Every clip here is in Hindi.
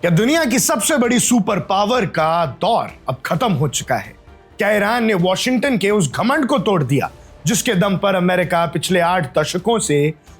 क्या दुनिया की सबसे बड़ी सुपर पावर का दौर अब खत्म हो चुका है? क्या ईरान ने वॉशिंगटन के उस घमंड को तोड़ दिया जिसके दम पर अमेरिका पिछले 8 दशकों से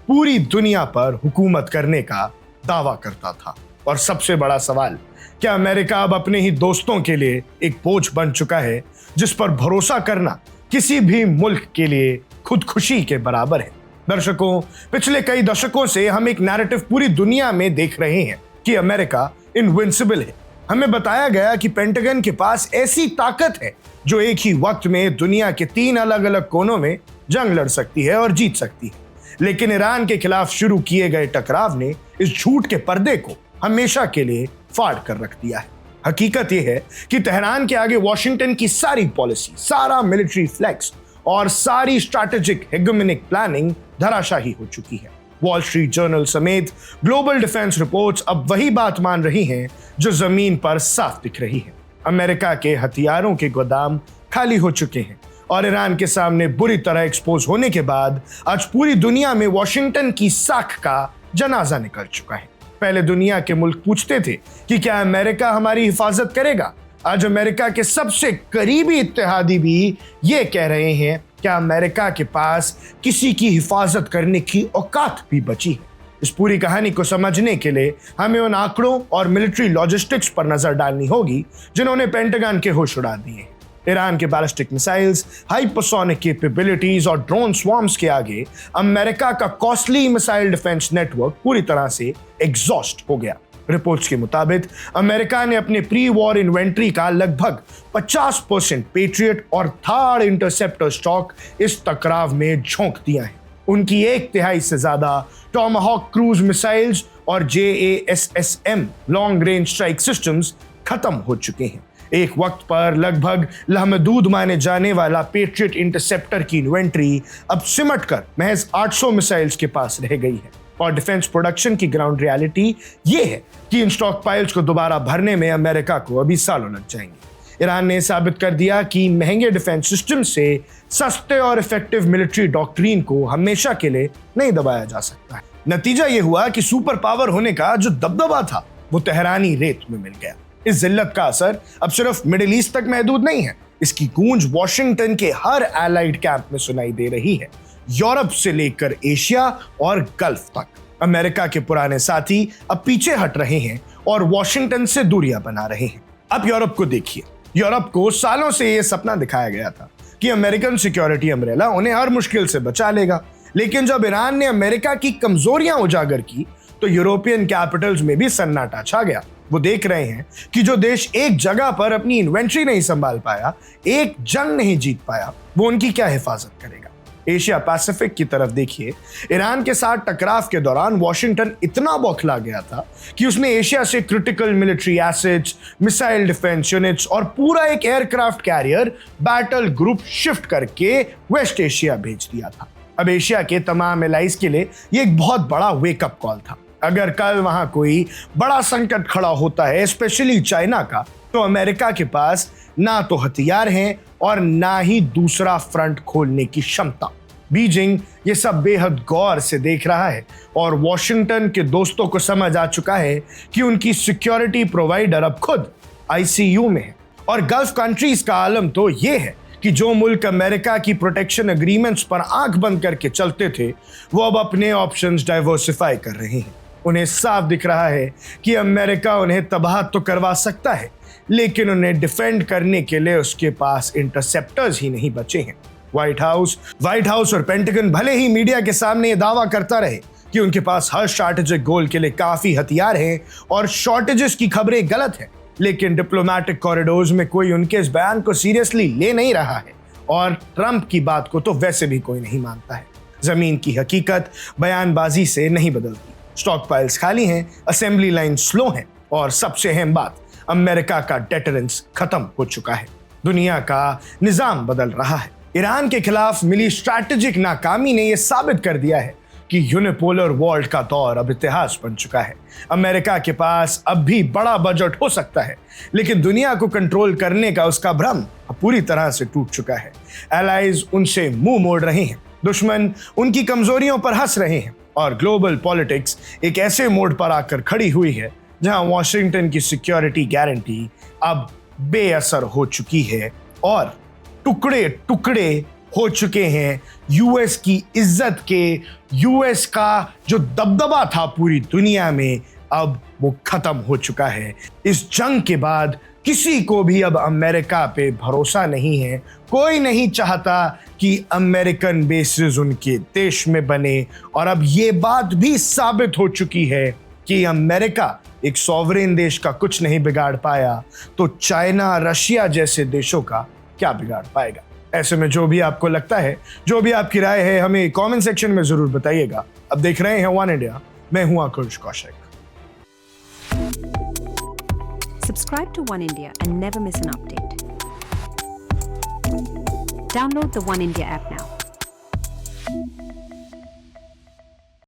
पूरी दुनिया पर हुकूमत करने का दावा करता था? और सबसे बड़ा सवाल, क्या अमेरिका अब अपने ही दोस्तों के लिए एक बोझ बन चुका है जिस पर भरोसा करना किसी भी मुल्क के लिए खुदकुशी के बराबर है? दर्शकों, पिछले कई दशकों से हम एक नैरेटिव पूरी दुनिया में देख रहे हैं कि अमेरिका इनविंसिबल है। हमें बताया गया कि पेंटागन के पास ऐसी ताकत है जो एक ही वक्त में दुनिया के 3 अलग अलग कोनों में जंग लड़ सकती है और जीत सकती है। लेकिन ईरान के खिलाफ शुरू किए गए टकराव ने इस झूठ के पर्दे को हमेशा के लिए फाड़ कर रख दिया है। हकीकत यह है कि तेहरान के आगे वॉशिंगटन की सारी पॉलिसी, सारा मिलिट्री फ्लेक्स और सारी स्ट्रैटेजिक हेगेमोनिक प्लानिंग धराशाही हो चुकी है। वॉल स्ट्रीट जर्नल समेत ग्लोबल डिफेंस रिपोर्ट्स अब वही बात मान रही हैं जो जमीन पर साफ दिख रही है। अमेरिका के हथियारों के गोदाम खाली हो चुके हैं और ईरान के सामने बुरी तरह एक्सपोज होने के बाद आज पूरी दुनिया में वॉशिंगटन की साख का जनाजा निकल चुका है। पहले दुनिया के मुल्क पूछते थे कि क्या अमेरिका हमारी हिफाजत करेगा। आज अमेरिका के सबसे करीबी इत्तेहादी भी ये कह रहे हैं क्या अमेरिका के पास किसी की हिफाजत करने की औकात भी बची है। इस पूरी कहानी को समझने के लिए हमें उन आंकड़ों और मिलिट्री लॉजिस्टिक्स पर नजर डालनी होगी जिन्होंने पेंटागन के होश उड़ा दिए हैं। ईरान के बैलिस्टिक मिसाइल्स, हाइपरसोनिक कैपेबिलिटीज और ड्रोन स्वॉर्म्स के आगे अमेरिका का कॉस्टली मिसाइल डिफेंस नेटवर्क पूरी तरह से एग्जॉस्ट हो गया। रिपोर्ट्स के मुताबिक अमेरिका ने अपने प्री वॉर इन्वेंट्री का लगभग 50% पेट्रियट और थार इंटरसेप्टर स्टॉक इस टकराव में झोंक दिया है। उनकी 1/3 से ज्यादा टॉमाहॉक क्रूज मिसाइल्स और JASSM long range strike systems खत्म हो चुके हैं। एक वक्त पर लगभग लहमदूद माने जाने वाला पेट्रियट इंटरसेप्टर की इन्वेंट्री अब सिमटकर महज 800 मिसाइल्स के पास रह गई है। और डिफेंस प्रोडक्शन की ग्राउंड रियलिटी ये है कि इन स्टॉक पाइल्स को दोबारा भरने में अमेरिका को अभी सालों लग जाएंगे। ईरान ने साबित कर दिया कि महंगे डिफेंस सिस्टम से सस्ते और इफेक्टिव मिलिट्री डॉक्ट्रीन को हमेशा के लिए नहीं दबाया जा सकता है। नतीजा ये हुआ कि सुपर पावर होने का जो दबदबा था वो तेहरानी रेत में मिल गया। इस जिल्लत का असर अब सिर्फ मिडिल ईस्ट तक महदूद नहीं है, इसकी गूंज वॉशिंगटन के हर एलाइड कैंप में सुनाई दे रही है। यूरोप से लेकर एशिया और गल्फ तक अमेरिका के पुराने साथी अब पीछे हट रहे हैं और वॉशिंगटन से दूरियां बना रहे हैं। अब यूरोप को देखिए। यूरोप को सालों से यह सपना दिखाया गया था कि अमेरिकन सिक्योरिटी अम्ब्रेला उन्हें हर मुश्किल से बचा लेगा। लेकिन जब ईरान ने अमेरिका की कमजोरियां उजागर की तो यूरोपियन कैपिटल्स में भी सन्नाटा छा गया। वो देख रहे हैं कि जो देश एक जगह पर अपनी इन्वेंट्री नहीं संभाल पाया, एक जंग नहीं जीत पाया, वो उनकी क्या हिफाजत करेगा। एशिया पैसिफिक की तरफ देखिए। ईरान के साथ टकराव के दौरान वॉशिंगटन इतना बौखला गया था कि उसने एशिया से critical military assets, missile defence units और पूरा एक aircraft carrier battle group shift करके वेस्ट एशिया भेज दिया था। अब एशिया के तमाम एलाइज के लिए यह एक बहुत बड़ा वेकअप कॉल था। अगर कल वहां कोई बड़ा संकट खड़ा होता है, स्पेशली चाइना का, तो अमेरिका के पास ना तो हथियार हैं और ना ही दूसरा फ्रंट खोलने की क्षमता। बीजिंग ये सब बेहद गौर से देख रहा है और वॉशिंगटन के दोस्तों को समझ आ चुका है कि उनकी सिक्योरिटी प्रोवाइडर अब खुद ICU में है। और गल्फ कंट्रीज का आलम तो ये है कि जो मुल्क अमेरिका की प्रोटेक्शन एग्रीमेंट्स पर आंख बंद करके चलते थे, वो अब अपने ऑप्शंस डाइवर्सिफाई कर रहे हैं। उन्हें साफ दिख रहा है कि अमेरिका उन्हें तबाह तो करवा सकता है, लेकिन उन्हें डिफेंड करने के लिए उसके पास इंटरसेप्टर्स ही नहीं बचे हैं। व्हाइट हाउस और पेंटागन भले ही मीडिया के सामने ये दावा करता रहे कि उनके पास हर स्ट्रैटेजिक गोल के लिए काफी हथियार हैं और शॉर्टेजेस की खबरें गलत है, लेकिन डिप्लोमेटिक कॉरिडोर्स में कोई उनके इस बयान को सीरियसली ले नहीं रहा है और ट्रंप की बात को तो वैसे भी कोई नहीं मानता है। जमीन की हकीकत बयानबाजी से नहीं बदलती। स्टॉक पाइल्स खाली हैं, असेंबली लाइन स्लो हैं और सबसे अहम बात, अमेरिका का डेटरेंस खत्म हो चुका है। दुनिया का निजाम बदल रहा है। ईरान के खिलाफ मिली स्ट्रैटेजिक नाकामी ने यह साबित कर दिया है कि यूनिपोलर वर्ल्ड का दौर अब इतिहास बन चुका है। अमेरिका के पास अब भी बड़ा बजट हो सकता है, लेकिन दुनिया को कंट्रोल करने का उसका भ्रम पूरी तरह से टूट चुका है। एलाइज उनसे मुंह मोड़ रहे हैं, दुश्मन उनकी कमजोरियों पर हंस रहे हैं और ग्लोबल पॉलिटिक्स एक ऐसे मोड़ पर आकर खड़ी हुई है जहां वॉशिंगटन की सिक्योरिटी गारंटी अब बेअसर हो चुकी है और टुकड़े टुकड़े हो चुके हैं यूएस की इज्जत के। यूएस का जो दबदबा था पूरी दुनिया में अब वो खत्म हो चुका है। इस जंग के बाद किसी को भी अब अमेरिका पे भरोसा नहीं है। कोई नहीं चाहता कि अमेरिकन बेसेस उनके देश में बने और अब ये बात भी साबित हो चुकी है कि अमेरिका एक सॉवरेन देश का कुछ नहीं बिगाड़ पाया तो चाइना रशिया जैसे देशों का क्या बिगाड़ पाएगा। ऐसे में जो भी आपको लगता है, जो भी आपकी राय है, हमें कमेंट सेक्शन में जरूर बताइएगा। अब देख रहे हैं वन इंडिया, मैं हूं आकुश Kaushik. Subscribe to One India and never miss an update. Download the One India app now.